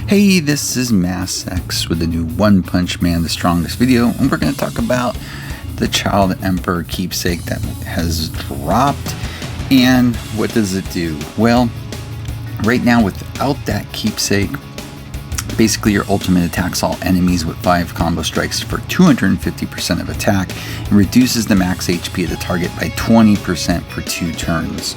Hey, this is Mass X with the new One Punch Man, the strongest video, and we're going to talk about the Child Emperor Keepsake that has dropped, and what does it do? Well, right now without that Keepsake, basically your ultimate attacks all enemies with 5 combo strikes for 250% of attack, and reduces the max HP of the target by 20% for 2 turns.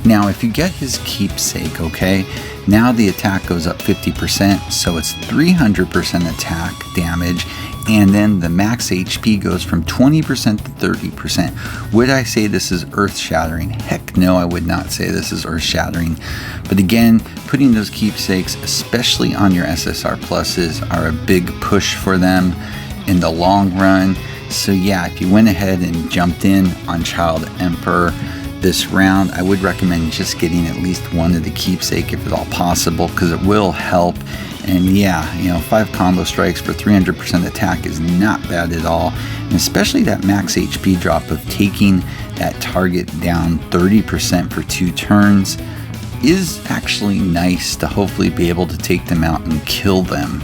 Now, if you get his Keepsake, okay, now the attack goes up 50%, so it's 300% attack damage, and then the max HP goes from 20% to 30%. Would I say this is earth-shattering? Heck no, I would not say this is earth-shattering. But again, putting those Keepsakes, especially on your SSR pluses, are a big push for them in the long run. So yeah, if you went ahead and jumped in on Child Emperor this round, I would recommend just getting at least one of the Keepsake if at all possible, because it will help. And yeah, 5 combo strikes for 300% attack is not bad at all, and especially that max HP drop of taking that target down 30% for 2 turns is actually nice to hopefully be able to take them out and kill them.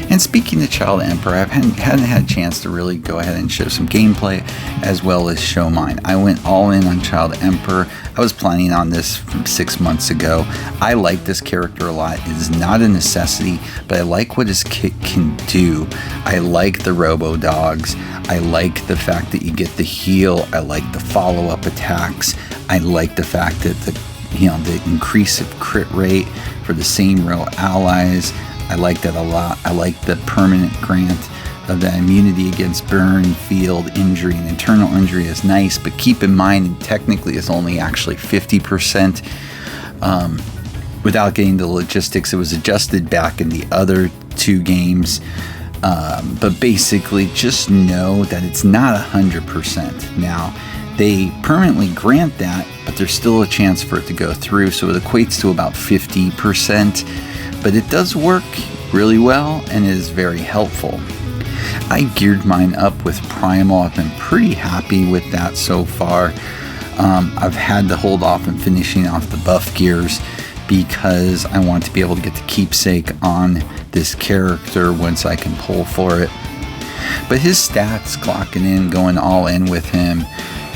And speaking of Child Emperor, I hadn't had a chance to really go ahead and show some gameplay as well as show mine. I went all in on Child Emperor. I was planning on this from 6 months ago. I like this character a lot. It is not a necessity, but I like what his kit can do. I like the Robo Dogs. I like the fact that you get the heal. I like the follow-up attacks. I like the fact that the increase of crit rate for the same row allies. I like that a lot. I like the permanent grant of that immunity against burn, field, injury, and internal injury is nice, but keep in mind, technically it's only actually 50%. Without getting the logistics, it was adjusted back in the other 2 games. But basically, just know that it's not 100%. Now, they permanently grant that, but there's still a chance for it to go through, so it equates to about 50%. But it does work really well and is very helpful. I geared mine up with Primal. I've been pretty happy with that so far. I've had to hold off on finishing off the buff gears because I want to be able to get the Keepsake on this character once I can pull for it. But his stats clocking in, going all in with him,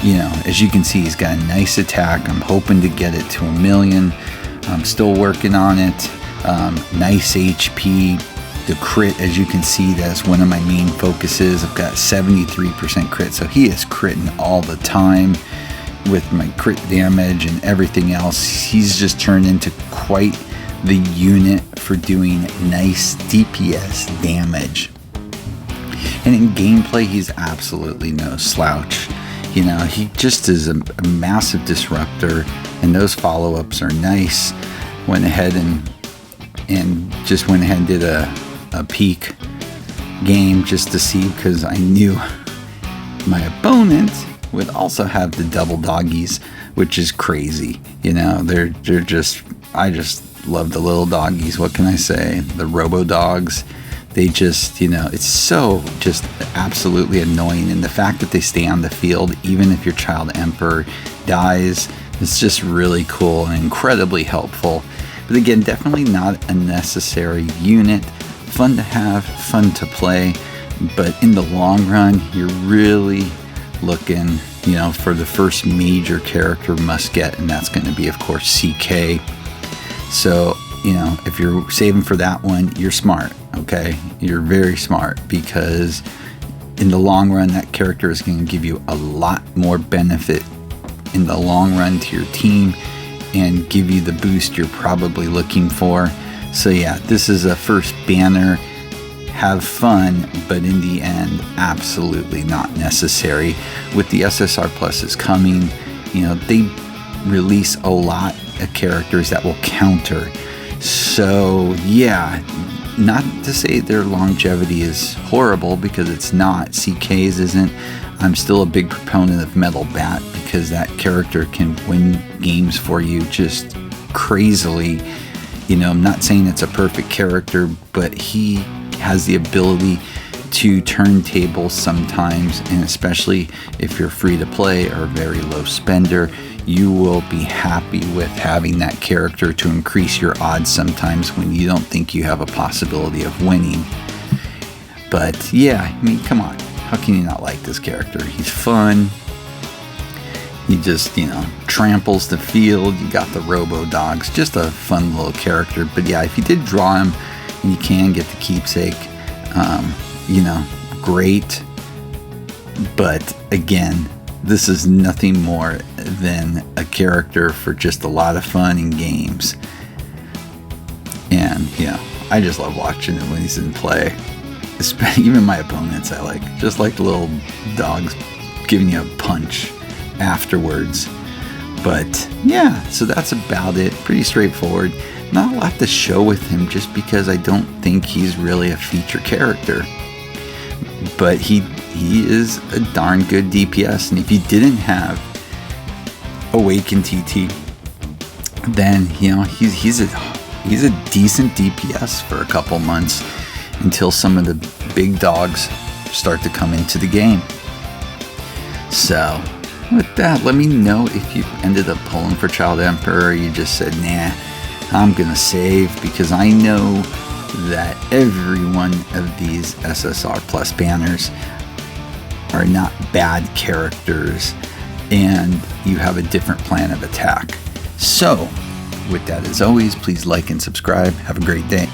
as you can see, he's got a nice attack. I'm hoping to get it to 1 million. I'm still working on it. Nice HP. The crit, as you can see, that's one of my main focuses. I've got 73% crit, so he is critting all the time with my crit damage and everything else. He's just turned into quite the unit for doing nice DPS damage. And in gameplay, he's absolutely no slouch. He just is a massive disruptor, and those follow-ups are nice. Went ahead and did a peek game just to see, because I knew my opponent would also have the double doggies, which is crazy. They're just, I just love the little doggies. What can I say? The Robo Dogs. They just, it's so just absolutely annoying, and the fact that they stay on the field even if your Child Emperor dies is just really cool and incredibly helpful. But again, definitely not a necessary unit. Fun to have, fun to play, but in the long run, you're really looking, for the first major character must get, and that's going to be, of course, CK. So, if you're saving for that one, you're smart, okay? You're very smart, because in the long run, that character is going to give you a lot more benefit in the long run to your team and give you the boost you're probably looking for. So yeah, this is a first banner. Have fun, but in the end, absolutely not necessary. With the SSR pluses coming, they release a lot of characters that will counter. So yeah, not to say their longevity is horrible, because it's not. CK's isn't. I'm still a big proponent of Metal Bat, because that character can win games for you just crazily. I'm not saying it's a perfect character, but he has the ability to turntables sometimes, and especially if you're free to play or very low spender, you will be happy with having that character to increase your odds sometimes when you don't think you have a possibility of winning. But yeah, I mean, come on, how can you not like this character? He's fun. He just, tramples the field. You got the robo dogs, just a fun little character. But yeah, if you did draw him and you can get the keepsake, great. But again, this is nothing more than a character for just a lot of fun in games. And I just love watching it when he's in play. Even my opponents, I just like the little dogs giving you a punch afterwards. But yeah, so that's about it. Pretty straightforward. Not a lot to show with him, just because I don't think he's really a feature character. But he is a darn good DPS, and if you didn't have Awaken TT, then he's a decent DPS for a couple months until some of the big dogs start to come into the game. So with that, let me know if you ended up pulling for Child Emperor, or you just said, nah, I'm gonna save, because I know that every one of these SSR Plus banners are not bad characters, and you have a different plan of attack. So with that, as always, please like and subscribe. Have a great day.